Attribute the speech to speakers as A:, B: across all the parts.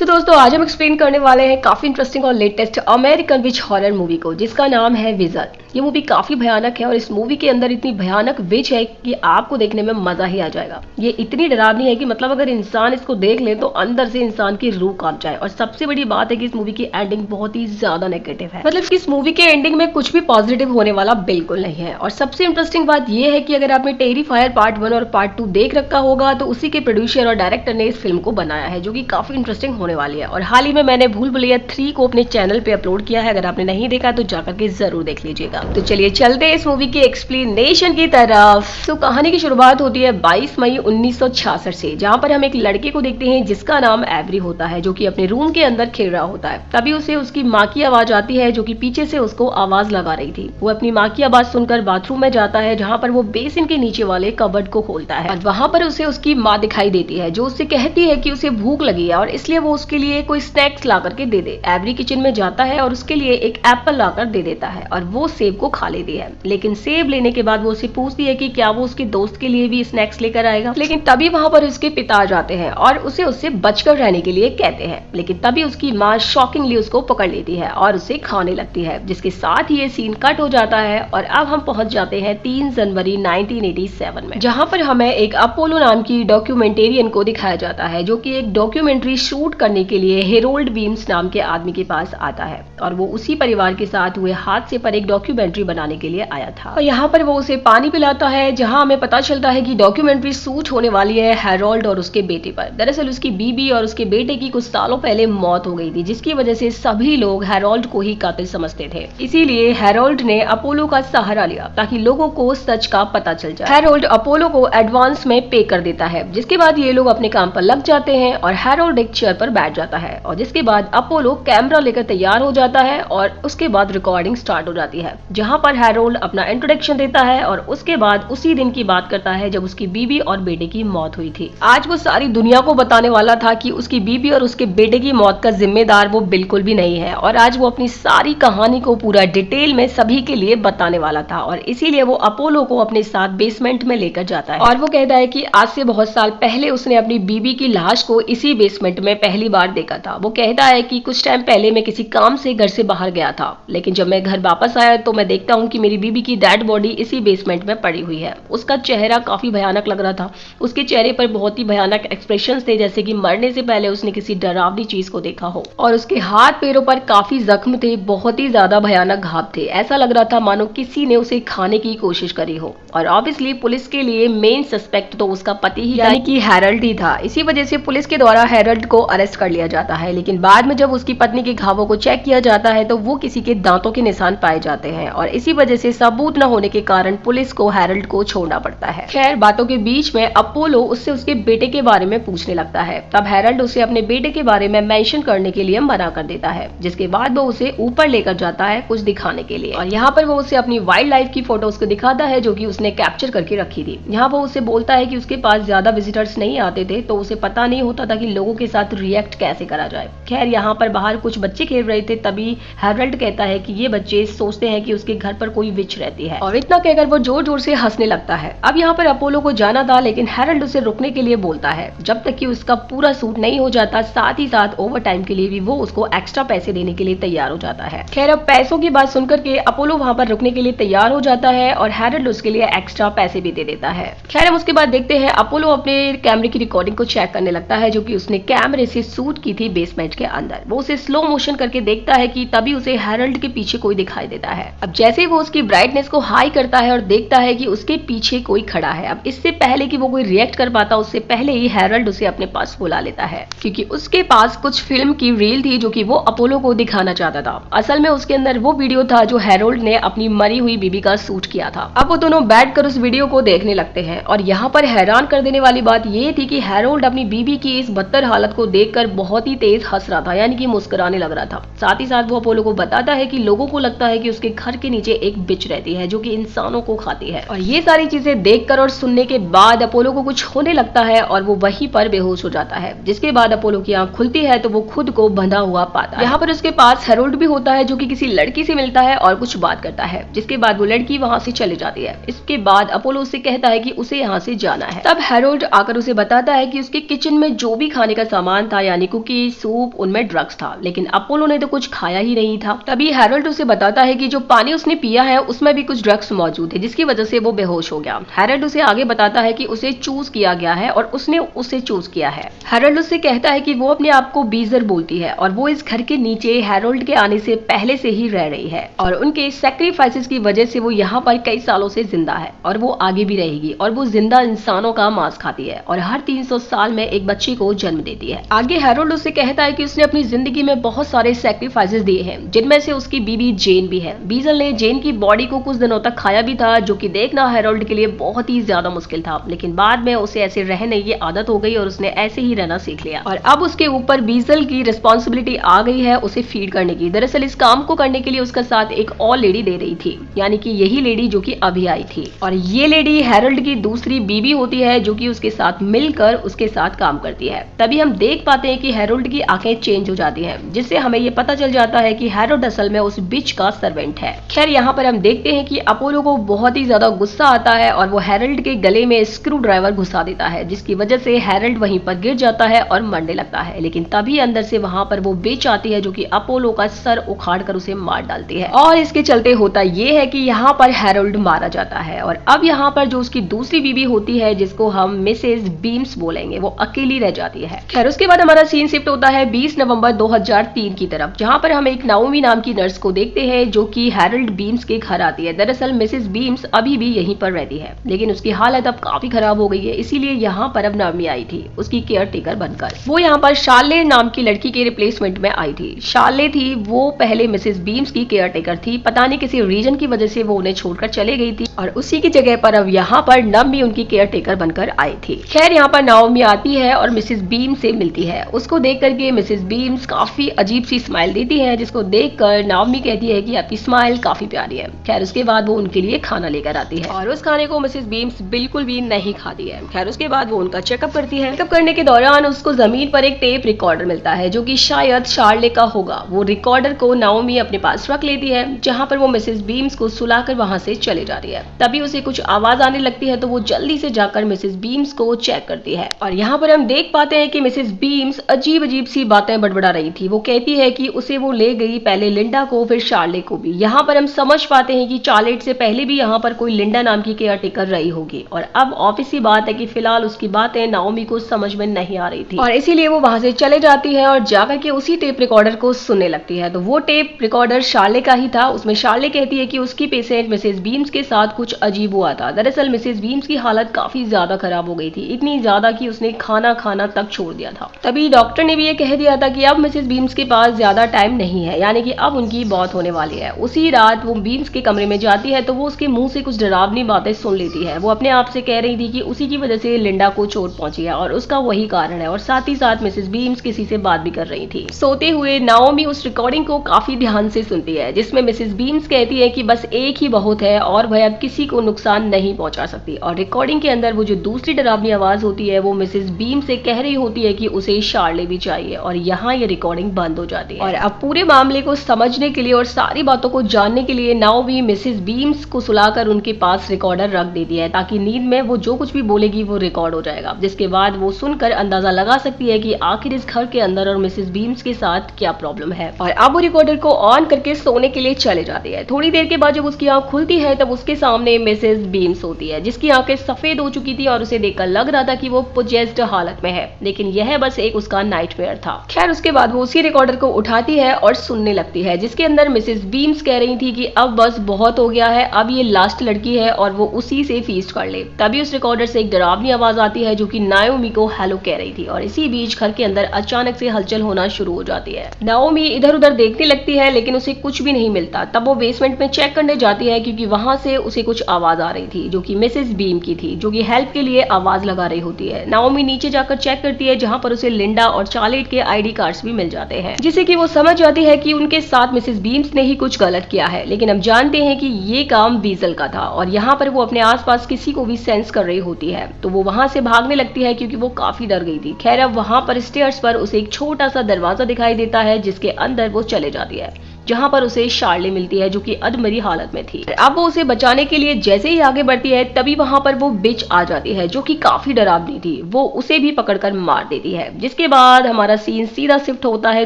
A: दोस्तों आज हम एक्सप्लेन करने वाले हैं काफी इंटरेस्टिंग और लेटेस्ट अमेरिकन विच हॉरर मूवी को, जिसका नाम है विजल। ये मूवी काफी भयानक है और इस मूवी के अंदर इतनी भयानक विच है कि आपको देखने में मजा ही आ जाएगा। ये इतनी डरावनी है कि मतलब अगर इंसान इसको देख ले तो अंदर से इंसान की रूह कांप जाए। और सबसे बड़ी बात है कि इस मूवी की एंडिंग बहुत ही ज्यादा नेगेटिव है, मतलब कि इस मूवी के एंडिंग में कुछ भी पॉजिटिव होने वाला बिल्कुल नहीं है। और सबसे इंटरेस्टिंग बात यह है कि अगर आपने टेरिफायर पार्ट 1 और पार्ट 2 देख रखा होगा तो उसी के प्रोड्यूसर और डायरेक्टर ने इस फिल्म को बनाया है, जो कि काफी इंटरेस्टिंग होने वाली है। और हाल ही में मैंने भूल भुलैया 3 को अपने चैनल पे अपलोड किया है, अगर आपने नहीं देखा तो जाकर के जरूर देख लीजिएगा। तो चलिए चलते हैं इस मूवी के एक्सप्लेनेशन की तरफ। तो कहानी की शुरुआत होती है 22 मई 1966 से, जहां पर हम एक लड़के को देखते हैं जिसका नाम एवरी होता है, जो कि अपने रूम के अंदर खेल रहा होता है। तभी उसे उसकी माँ की आवाज आती है, जो कि पीछे से उसको आवाज लगा रही थी। वो अपनी माँ की आवाज सुनकर बाथरूम में जाता है, जहाँ पर वो बेसिन के नीचे वाले कबर्ड को खोलता है और वहां पर उसे उसकी माँ दिखाई देती है, जो उससे कहती है कि उसे भूख लगी है और इसलिए वो उसके लिए कोई स्नैक्स ला करके दे दे। एवरी किचन में जाता है और उसके लिए एक एप्पल लाकर दे देता है और वो सेब को खा लेती है। लेकिन सेब लेने के बाद वो उसे पूछती है कि क्या वो उसके दोस्त के लिए भी स्नैक्स लेकर आएगा। लेकिन तभी वहां पर उसके पिता आ जाते हैं और उसे उससे बचकर रहने के लिए कहते हैं। लेकिन तभी उसकी माँ शॉकिंगली उसको पकड़ लेती है और उसे खाने लगती है, जिसके साथ ही ये सीन कट हो जाता है। और अब हम पहुंच जाते हैं 3 जनवरी 1987 में, जहां पर हमें एक अपोलो नाम की डॉक्यूमेंटेरियन को दिखाया जाता है, जो कि एक डॉक्यूमेंट्री शूट करने के लिए हेरोल्ड बीम्स नाम के आदमी के पास आता है। और वो उसी परिवार के साथ हुए हादसे पर एक डॉक्यूमेंट्री बनाने के लिए आया था। और यहाँ पर वो उसे पानी पिलाता है, जहाँ हमें पता चलता है कि डॉक्यूमेंट्री शूट होने वाली है हेरोल्ड और उसके बेटे पर। दरअसल उसकी बीबी और उसके बेटे की कुछ सालों पहले मौत हो गई थी, जिसकी वजह से सभी लोग हेरोल्ड को ही कातिल समझते थे। इसीलिए हेरोल्ड ने अपोलो का सहारा लिया ताकि लोगों को सच का पता चल जाए। हेरोल्ड अपोलो को एडवांस में पे कर देता है, जिसके बाद ये लोग अपने काम पर लग जाते हैं और हेरोल्ड एक चेयर पर बैठ जाता है। और जिसके बाद अपोलो कैमरा लेकर तैयार हो जाता है और उसके बाद रिकॉर्डिंग स्टार्ट हो जाती है, जहां पर हेरोल्ड अपना इंट्रोडक्शन देता है और उसके बाद उसी दिन की बात करता है जब उसकी बीबी और बेटे की मौत हुई थी। आज वो सारी दुनिया को बताने वाला था कि उसकी बीबी और उसके बेटे की मौत का जिम्मेदार वो बिल्कुल भी नहीं है। और आज वो अपनी सारी कहानी को पूरा डिटेल में सभी के लिए बताने वाला था और इसीलिए वो अपोलो को अपने साथ बेसमेंट में लेकर जाता है। और वो कहता है कि आज से बहुत साल पहले उसने अपनी बीबी की लाश को इसी बेसमेंट में पहली बार देखा था। वो कहता है कि कुछ टाइम पहले मैं किसी काम से घर से बाहर गया था, लेकिन जब मैं घर वापस आया तो मैं देखता हूँ कि मेरी बीबी की डेड बॉडी इसी बेसमेंट में पड़ी हुई है। उसका चेहरा काफी भयानक लग रहा था, उसके चेहरे पर बहुत ही भयानक एक्सप्रेशंस थे, जैसे कि मरने से पहले उसने किसी डरावनी चीज को देखा हो। और उसके हाथ पैरों पर काफी जख्म थे, बहुत ही ज्यादा भयानक घाव थे। ऐसा लग रहा था मानो किसी ने उसे खाने की कोशिश करी हो। और ऑब्वियसली पुलिस के लिए मेन सस्पेक्ट तो उसका पति ही यानी कि हेरोल्ड ही था। इसी वजह से पुलिस के द्वारा हेरोल्ड को अरेस्ट कर लिया जाता है। लेकिन बाद में जब उसकी पत्नी के घावों को चेक किया जाता है तो वो किसी के दांतों के निशान पाए जाते हैं और इसी वजह से सबूत न होने के कारण पुलिस को हेरोल्ड को छोड़ना पड़ता है। खैर बातों के बीच में अपोलो उससे उसके बेटे के बारे में पूछने लगता है। तब हेरोल्ड उसे अपने बेटे के बारे में मेंशन करने के लिए मना कर देता है, जिसके बाद वो उसे ऊपर लेकर जाता है कुछ दिखाने के लिए। और यहाँ पर वो उसे अपनी वाइल्ड लाइफ की फोटोज को दिखाता है, जो कि उसने कैप्चर करके रखी थी। यहाँ वो उसे बोलता है कि उसके पास ज्यादा विजिटर्स नहीं आते थे, तो उसे पता नहीं होता था कि लोगों के साथ रिएक्ट कैसे करा जाए। खैर यहाँ पर बाहर कुछ बच्चे खेल रहे थे, तभी हेरोल्ड कहता है कि ये बच्चे सोचते हैं कि उसके घर पर कोई विच रहती है। और इतना कहकर वो जोर जोर से हंसने लगता है। अब यहाँ पर अपोलो को जाना था, लेकिन हेरोल्ड उसे रुकने के लिए बोलता है जब तक कि उसका पूरा सूट नहीं हो जाता। साथ ही साथ ओवर टाइम के लिए भी वो उसको एक्स्ट्रा पैसे देने के लिए तैयार हो जाता है। खैर अब पैसों की बात सुनकर के अपोलो वहां पर रुकने के लिए तैयार हो जाता है और हेरोल्ड उसके लिए एक्स्ट्रा पैसे भी दे देता है। खैर हम उसके बाद देखते हैं अपोलो अपने कैमरे की रिकॉर्डिंग को चेक करने लगता है, जो कि उसने कैमरे से शूट की थी बेसमेंट के अंदर। वो उसे स्लो मोशन करके देखता है कि तभी उसे हेरोल्ड के पीछे कोई दिखाई देता है। अब जैसे वो उसकी ब्राइटनेस को हाई करता है और देखता है कि उसके पीछे कोई खड़ा है। अब इससे पहले कि वो कोई रिएक्ट कर पाता, उससे पहले ही हेरोल्ड उसे अपने पास बुला लेता है, क्योंकि उसके पास कुछ फिल्म की रील थी जो कि वो अपोलो को दिखाना चाहता था। असल में उसके अंदर वो वीडियो था जो हेरोल्ड ने अपनी मरी हुई बीबी का शूट किया था। अब वो दोनों बैठकर उस वीडियो को देखने लगते हैं और यहाँ पर हैरान कर देने वाली बात ये थी कि हेरोल्ड अपनी बीबी की इस बदतर हालत को देखकर बहुत ही तेज हंस रहा था, यानी कि मुस्कुराने लग रहा था। साथ ही साथ वो अपोलो को बताता है कि लोगों को लगता है कि उसके घर के नीचे एक बिच रहती है जो कि इंसानों को खाती है। और ये सारी चीजें देखकर और सुनने के बाद अपोलो को कुछ होने लगता है और वो वहीं पर बेहोश हो जाता है। जिसके बाद अपोलो की आंख खुलती है तो वो खुद को बंधा हुआ पाता है। यहाँ पर उसके पास हेरोल्ड भी होता है, जो कि किसी लड़की से मिलता है और कुछ बात करता है, जिसके बाद वो लड़की वहां से चली जाती है। इसके के बाद अपोलो उससे कहता है कि उसे यहाँ से जाना है। तब हैरोल्ड आकर उसे बताता है कि उसके किचन में जो भी खाने का सामान था यानी कुकीज, सूप, उनमें ड्रग्स था, लेकिन अपोलो ने तो कुछ खाया ही नहीं था। तभी हैरोल्ड उसे बताता है कि जो पानी उसने पिया है उसमें भी कुछ ड्रग्स मौजूद है, जिसकी वजह से वो बेहोश हो गया। हैरोल्ड उसे आगे बताता है कि उसे चूज किया गया है और उसने उसे चूज किया है। हैरोल्ड उससे कहता है कि वो अपने आप को बीजर बोलती है और वो इस घर के नीचे हैरोल्ड के आने से पहले से ही रह रही है और उनके सैक्रिफाइसेस की वजह से वो यहाँ पर कई सालों से जिंदा है और वो आगे भी रहेगी और वो जिंदा इंसानों का मांस खाती है और हर 300 साल में एक बच्चे को जन्म देती है। आगे हैरोल्ड उससे कहता है कि उसने अपनी जिंदगी में बहुत सारे सैक्रिफाइसेस दिए हैं, जिनमें से उसकी बीवी जेन भी है। बीजल ने जेन की बॉडी को कुछ दिनों तक खाया भी था, जो कि देखना हैरोल्ड के लिए बहुत ही ज्यादा मुश्किल था, लेकिन बाद में उसे ऐसे रहने की आदत हो गई और उसने ऐसे ही रहना सीख लिया और अब उसके ऊपर बीजल की रिस्पॉन्सिबिलिटी आ गई है उसे फीड करने की। दरअसल इस काम को करने के लिए उसका साथ एक और लेडी दे रही थी, यानी कि यही लेडी जो कि अभी आई थी और ये लेडी हैरोल्ड की दूसरी बीवी होती है जो कि उसके साथ मिलकर उसके साथ काम करती है। तभी हम देख पाते हैं कि हैरोल्ड की आंखें चेंज हो जाती हैं, जिससे हमें ये पता चल जाता है कि हैरोल्ड असल में उस बिच का सर्वेंट है। खैर यहाँ पर हम देखते हैं कि अपोलो को बहुत ही ज्यादा गुस्सा आता है और वो हैरोल्ड के गले में स्क्रू ड्राइवर घुसा देता है, जिसकी वजह से हैरोल्ड वहीं पर गिर जाता है और मरने लगता है। लेकिन तभी अंदर से वहां पर वो बिच आती है जो कि अपोलो का सर उखाड़ कर उसे मार डालती है और इसके चलते होता ये है कि यहाँ पर हैरोल्ड मारा जाता है और अब यहाँ पर जो उसकी दूसरी बीवी होती है जिसको हम मिसेस बीम्स बोलेंगे, वो अकेली रह जाती है। खैर उसके बाद हमारा सीन शिफ्ट होता है 20 नवंबर 2003 की तरफ, जहाँ पर हम एक नाओमी नाम की नर्स को देखते हैं जो कि हैरोल्ड बीम्स के घर आती है। दरअसल मिसेस बीम्स अभी भी यहीं पर रहती है, लेकिन उसकी हालत अब काफी खराब हो गई है, इसीलिए यहाँ पर अब नाओमी आई थी उसकी केयर टेकर बनकर। वो यहाँ पर शार्ले नाम की लड़की के रिप्लेसमेंट में आई थी। शार्ले थी वो पहले मिसेस बीम्स की केयर टेकर थी, पता नहीं किसी रीजन की वजह से वो उन्हें छोड़कर चले गई थी और उसी की जगह पर अब यहाँ पर नाओमी उनकी केयर टेकर बनकर आई थी। खैर यहाँ पर नाओमी आती है और मिसेस बीम्स से मिलती है। उसको देख करके मिसेस बीम्स काफी अजीब सी स्माइल देती है, जिसको देखकर नाओमी कहती है कि आपकी स्माइल काफी प्यारी है। खैर उसके बाद वो उनके लिए खाना लेकर आती है और उस खाने को मिसेस बीम्स बिल्कुल भी नहीं खाती है। खैर उसके बाद वो उनका चेकअप करती है। चेकअप करने के दौरान उसको जमीन पर एक टेप रिकॉर्डर मिलता है जो कि शायद शार्ले का होगा। वो रिकॉर्डर को नाओमी अपने पास रख लेती है, जहाँ पर वो मिसेस बीम्स को सुलाकर वहां से चले जाती है। तभी उसे कुछ आवाज आने लगती है तो वो जल्दी से जाकर मिसेस बीम्स को चेक करती है और यहाँ पर हम देख पाते हैं कि मिसेस बीम्स अजीब अजीब सी बातें बड़बड़ा रही थी। वो कहती है कि उसे वो ले गई पहले लिंडा को फिर शार्ले को भी। यहाँ पर हम समझ पाते हैं कि चार्लेट से पहले भी यहाँ पर कोई लिंडा नाम की केयर टेकर रही होगी और अब ऑब्वियस सी बात है कि फिलहाल उसकी बातें नाओमी को समझ में नहीं आ रही थी और इसीलिए वो वहां से चले जाती है और जाकर के उसी टेप रिकॉर्डर को सुनने लगती है। तो वो टेप रिकॉर्डर शार्ले का ही था। उसमें शार्ले कहती है कि उसकी पेशेंट मिसेस बीम्स के साथ कुछ अजीब हुआ था। दरअसल मिसेस बीम्स की हालत काफी ज्यादा खराब हो गई थी, इतनी ज्यादा कि उसने खाना खाना तक छोड़ दिया था। तभी डॉक्टर ने भी ये कह दिया था कि अब मिसेस बीम्स के पास ज्यादा टाइम नहीं है, यानी कि अब उनकी मौत होने वाली है। उसी रात वो बीम्स के कमरे में जाती है तो वो उसके मुंह से कुछ डरावनी बातें सुन लेती है। वो अपने आप से कह रही थी कि उसी की वजह से लिंडा को चोट पहुंची है और उसका वही कारण है और साथ ही साथ मिसेस बीम्स किसी से बात भी कर रही थी। सोते हुए नाओमी उस रिकॉर्डिंग को काफी ध्यान से सुनती है जिसमें मिसेस बीम्स कहती है कि बस एक ही बहुत है और वह अब किसी को नुकसान नहीं पहुंचा सकती और रिकॉर्डिंग के अंदर वो जो दूसरी डरावनी आवाज होती है वो मिसेस बीम्स से कह रही होती है कि उसे शार्ले भी चाहिए और यहाँ ये रिकॉर्डिंग बंद हो जाती है। और अब पूरे मामले को समझने के लिए और सारी बातों को जानने के लिए नाओमी मिसेस बीम्स को सुलाकर उनके पास रिकॉर्डर रख देती है ताकि नींद में वो जो कुछ भी बोलेगी वो रिकॉर्ड हो जाएगा, जिसके बाद वो सुनकर अंदाजा लगा सकती है कि आखिर इस घर के अंदर और मिसेस बीम्स के साथ क्या प्रॉब्लम है। और अब वो रिकॉर्डर को ऑन करके सोने के लिए चले जाती है। थोड़ी देर के बाद जब उसकी आंख खुलती है तब उसके सामने मिसेस बीम्स होती है जिसकी आंखें सफेद हो चुकी थी और उसे देखकर लग रहा था कि वो पोजेस्ड हालत में है, लेकिन यह बस एक उसका नाइटमेयर था। खैर उसके बाद वो उसी रिकॉर्डर को उठाती है और सुनने लगती है जिसके अंदर मिसेस बीम्स कह रही थी कि अब बस बहुत हो गया है, अब ये लास्ट लड़की है और वो उसी से फीस्ट कर ले। तभी उस रिकॉर्डर से एक डरावनी आवाज आती है जो कि नाओमी को हेलो कह रही थी और इसी बीच घर के अंदर अचानक से हलचल होना शुरू हो जाती है। नाओमी इधर उधर देखने लगती है लेकिन उसे कुछ भी नहीं मिलता। तब वो बेसमेंट में चेक करने जाती है क्योंकि वहां से उसे कुछ आवाज आ रही थी जो कि मिसेस बीम की थी, जो कि हेल्प के लिए आवाज लगा रही होती है। नाओमी नीचे जाकर चेक करती है जहां पर उसे लिंडा और चार्लेट के आईडी कार्ड्स भी मिल जाते हैं, जिससे कि वो समझ जाती है कि उनके साथ मिसेस बीम्स ने ही कुछ गलत किया है। लेकिन अब जानते हैं कि ये काम वीजल का था और यहाँ पर वो अपने आसपास किसी को भी सेंस कर रही होती है, तो वो वहां से भागने लगती है क्योंकि वो काफी डर गई थी। खैर अब वहां पर स्टेयर्स पर उसे एक छोटा सा दरवाजा दिखाई देता है जिसके अंदर वो चले जाती है, जहाँ पर उसे शार्ले मिलती है जो कि अधमरी हालत में थी। अब वो उसे बचाने के लिए जैसे ही आगे बढ़ती है तभी वहां पर वो बिच आ जाती है जो कि काफी डरावनी थी। वो उसे भी पकड़कर मार देती है, जिसके बाद हमारा सीन सीधा शिफ्ट होता है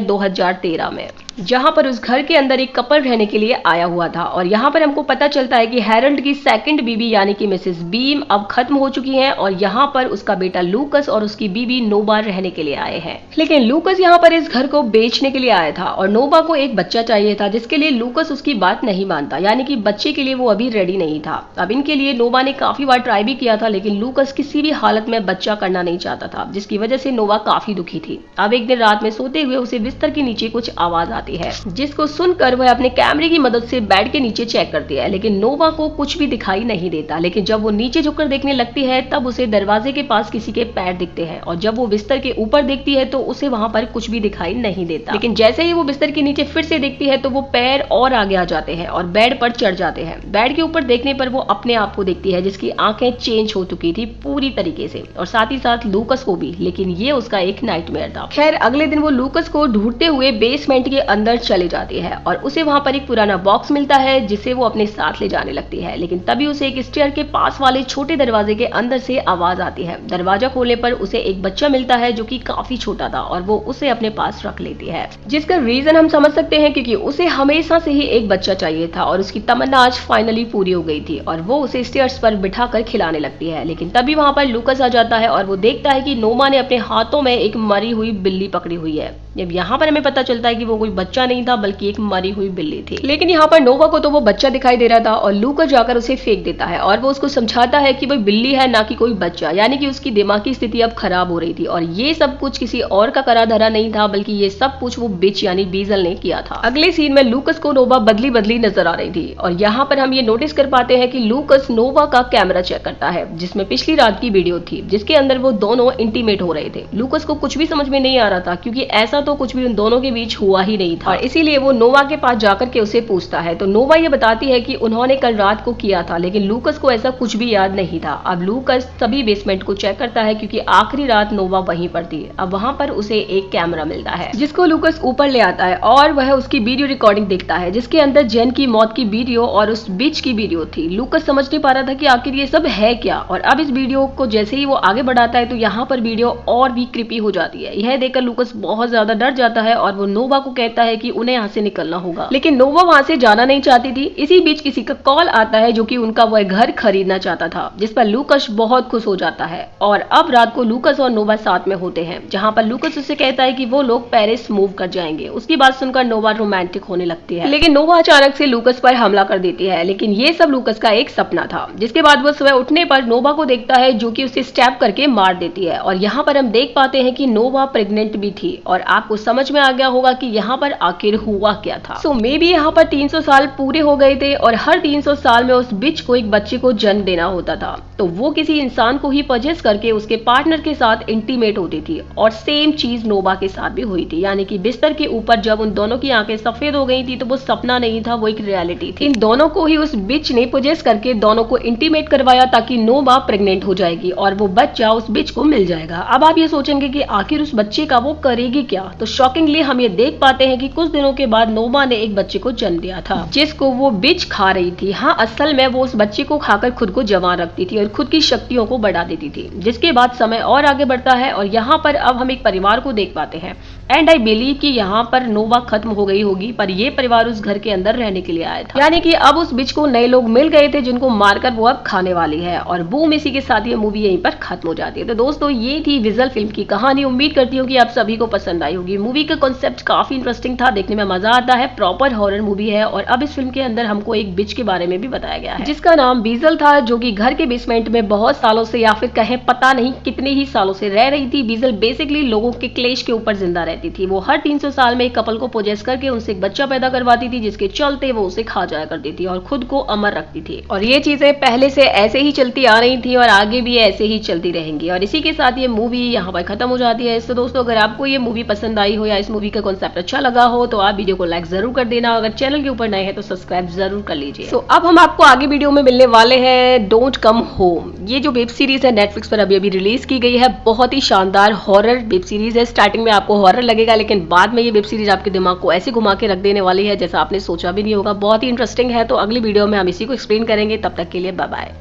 A: 2013 में, जहां पर उस घर के अंदर एक कपल रहने के लिए आया हुआ था। और यहाँ पर हमको पता चलता है कि हैरोल्ड की सेकंड बीबी यानी कि मिसेस बीम अब खत्म हो चुकी हैं और यहाँ पर उसका बेटा लूकस और उसकी बीबी नोबा रहने के लिए आए हैं। लेकिन लूकस यहाँ पर इस घर को बेचने के लिए आया था और नोबा को एक बच्चा चाहिए था, जिसके लिए लूकस उसकी बात नहीं मानता, यानी कि बच्चे के लिए वो अभी रेडी नहीं था। अब इनके लिए नोबा ने काफी बार ट्राई भी किया था, लेकिन लूकस किसी भी हालत में बच्चा करना नहीं चाहता था, जिसकी वजह से नोबा काफी दुखी थी। अब एक दिन रात में सोते हुए उसे बिस्तर के नीचे कुछ आवाज आती है, जिसको सुनकर वह अपने कैमरे की मदद से बेड के नीचे चेक करती है, लेकिन नोबा को कुछ भी दिखाई नहीं देता। लेकिन जब वो नीचे झुककर देखने लगती है तब उसे दरवाजे के पास किसी के पैर दिखते हैं, और जब वो बिस्तर के ऊपर देखती है तो उसे वहां पर कुछ भी दिखाई नहीं देता। लेकिन जैसे ही वो बिस्तर के नीचे फिर से देखती है तो वो पैर और आगे आ जाते हैं और बेड पर चढ़ जाते हैं। बेड के ऊपर देखने पर वो अपने आप को देखती है, जिसकी आंखें चेंज हो चुकी थी पूरी तरीके से, और साथ ही साथ लूकस को भी, लेकिन ये उसका एक नाइटमेयर था। खैर अगले दिन वो लूकस को ढूंढते हुए बेसमेंट के अंदर चले जाती है और उसे वहां पर एक पुराना बॉक्स मिलता है जिसे वो अपने साथ ले जाने लगती है। लेकिन तभी उसे एक स्टेयर के पास वाले छोटे दरवाजे के अंदर से आवाज आती है। दरवाजा खोलने पर उसे एक बच्चा मिलता है जो कि काफी छोटा था और वो उसे अपने पास रख लेती है, जिसका रीजन हम समझ सकते हैं क्योंकि उसे हमेशा से ही एक बच्चा चाहिए था और उसकी तमन्ना आज फाइनली पूरी हो गई थी और वो उसे स्टेयर्स पर बिठाकर खिलाने लगती है। लेकिन तभी वहां पर लूकस आ जाता है और वो देखता है कि नोमा ने अपने हाथों में एक मरी हुई बिल्ली पकड़ी हुई है। जब यहाँ पर हमें पता चलता है कि वो कोई बच्चा नहीं था बल्कि एक मरी हुई बिल्ली थी। लेकिन यहाँ पर नोवा को तो वो बच्चा दिखाई दे रहा था और लूकस जाकर उसे फेंक देता है और वो उसको समझाता है कि वो बिल्ली है ना कि कोई बच्चा, यानी कि उसकी दिमागी स्थिति अब खराब हो रही थी और ये सब कुछ किसी और का करा धरा नहीं था बल्कि ये सब कुछ वो बिच यानी बीजल ने किया था। अगले सीन में लूकस को नोवा बदली बदली नजर आ रही थी और यहाँ पर हम ये नोटिस कर पाते हैं कि लूकस नोवा का कैमरा चेक करता है जिसमें पिछली रात की वीडियो थी जिसके अंदर वो दोनों इंटीमेट हो रहे थे। लूकस को कुछ भी समझ में नहीं आ रहा था क्योंकि ऐसा तो कुछ भी उन दोनों के बीच हुआ ही नहीं था और इसीलिए वो नोवा के पास जाकर के उसे पूछता है तो नोवा ये बताती है कि उन्होंने कल रात को किया था, लेकिन लूकस को ऐसा कुछ भी याद नहीं था। अब लूकस सभी बेसमेंट को चेक करता है क्योंकि आखिरी रात नोवा वहीं पर थी। अब वहां पर उसे एक कैमरा मिलता है जिसको लूकस ऊपर ले आता है और वह उसकी वीडियो रिकॉर्डिंग देखता है जिसके अंदर जेन की मौत की वीडियो और उस बिच की वीडियो थी। लूकस समझ नहीं पा रहा था कि आखिर ये सब है क्या और अब इस वीडियो को जैसे ही वो आगे बढ़ाता है तो यहाँ पर वीडियो और भी क्रिपी हो जाती है। यह देखकर लूकस बहुत ज्यादा डर जाता है और वो नोवा को कहता है कि उन्हें यहाँ से निकलना होगा, लेकिन नोवा वहां से जाना नहीं चाहती थी। इसी बीच किसी का कॉल आता है जो कि उनका वह घर खरीदना चाहता था, जिस पर लूकस बहुत खुश हो जाता है और अब रात को लूकस और नोवा साथ में होते हैं जहां पर लूकस उससे कहता है कि वो लोग पेरिस मूव कर जाएंगे। उसकी बात सुनकर नोवा रोमांटिक होने लगती है, लेकिन नोवा अचानक से लूकस पर हमला कर देती है। लेकिन ये सब लूकस का एक सपना था। जिसके बाद वो सुबह उठने पर नोवा को देखता है जो कि उसे स्टैब करके मार देती है और यहाँ पर हम देख पाते हैं कि नोवा प्रेग्नेंट भी थी और आपको समझ में आ गया होगा कि यहाँ पर आखिर हुआ क्या था। सो मे बी यहाँ पर 300 साल पूरे हो गए थे और हर 300 साल में उस बिच को एक बच्चे को जन्म देना होता था, तो वो किसी इंसान को ही पजेस करके उसके पार्टनर के साथ इंटीमेट होती थी और सेम चीज नोबा के साथ भी हुई थी, यानी कि बिस्तर के ऊपर जब उन दोनों की आंखें सफेद हो गई थी तो वो सपना नहीं था, वो एक रियलिटी थी। इन दोनों को ही उस बिच ने पजेस करके दोनों को इंटीमेट करवाया ताकि नोबा प्रेग्नेंट हो जाएगी और वो बच्चा उस बिच को मिल जाएगा। अब आप ये सोचेंगे कि आखिर उस बच्चे का वो करेगी क्या, तो शॉकिंगली हम ये देख पाते हैं कि कुछ दिनों के बाद नोबा ने एक बच्चे को जन्म दिया था जिसको वो बिच खा रही थी। हाँ, असल में वो उस बच्चे को खाकर खुद को जवान रखती थी और खुद की शक्तियों को बढ़ा देती थी। जिसके बाद समय और आगे बढ़ता है और यहाँ पर अब हम एक परिवार को देख पाते हैं एंड आई बिलीव कि यहाँ पर नोवा खत्म हो गई होगी, पर ये परिवार उस घर के अंदर रहने के लिए आया था, यानी कि अब उस बिच को नए लोग मिल गए थे जिनको मारकर वो अब खाने वाली है। और बूम, इसी के साथ ये मूवी यहीं पर खत्म हो जाती है। तो दोस्तों, ये थी विजल फिल्म की कहानी। उम्मीद करती हूँ कि आप सभी को पसंद आई होगी। मूवी का कॉन्सेप्ट काफी इंटरेस्टिंग था, देखने में मजा आता है, प्रॉपर हॉरर मूवी है। और अब इस फिल्म के अंदर हमको एक बिच के बारे में भी बताया गया है जिसका नाम बीजल था, जो कि घर के बेसमेंट में बहुत सालों से या फिर कहें पता नहीं कितने ही सालों से रह रही थी। बीजल बेसिकली लोगों के क्लेश के ऊपर जिंदा रहती थी। वो हर 300 साल में एक कपल को पोजेस करके उनसे एक बच्चा पैदा करवाती थी, जिसके चलते वो उसे खा जाया करती थी और खुद को अमर रखती थी। और ये चीजें पहले से ऐसे ही चलती आ रही थी और आगे भी ऐसे ही चलती रहेंगी। और इसी के साथ ये मूवी यहाँ पर खत्म हो जाती है। तो दोस्तों, अगर आपको ये मूवी पसंद आई हो या इस मूवी का कॉन्सेप्ट अच्छा लगा हो तो आप वीडियो को लाइक जरूर कर देना। अगर चैनल के ऊपर नए हैं तो सब्सक्राइब जरूर कर लीजिए। तो अब हम आपको आगे वीडियो में मिलने वाले हैं डोंट कम होम। ये जो वेब सीरीज है नेटफ्लिक्स पर अभी रिलीज की गई है, बहुत ही शानदार हॉरर वेब सीरीज है। स्टार्टिंग में आपको हॉरर लगेगा, लेकिन बाद में ये वेब सीरीज आपके दिमाग को ऐसे घुमा के रख देने वाली है जैसा आपने सोचा भी नहीं होगा। बहुत ही इंटरेस्टिंग है। तो अगली वीडियो में हम इसी को एक्सप्लेन करेंगे। तब तक के लिए बाय बाय।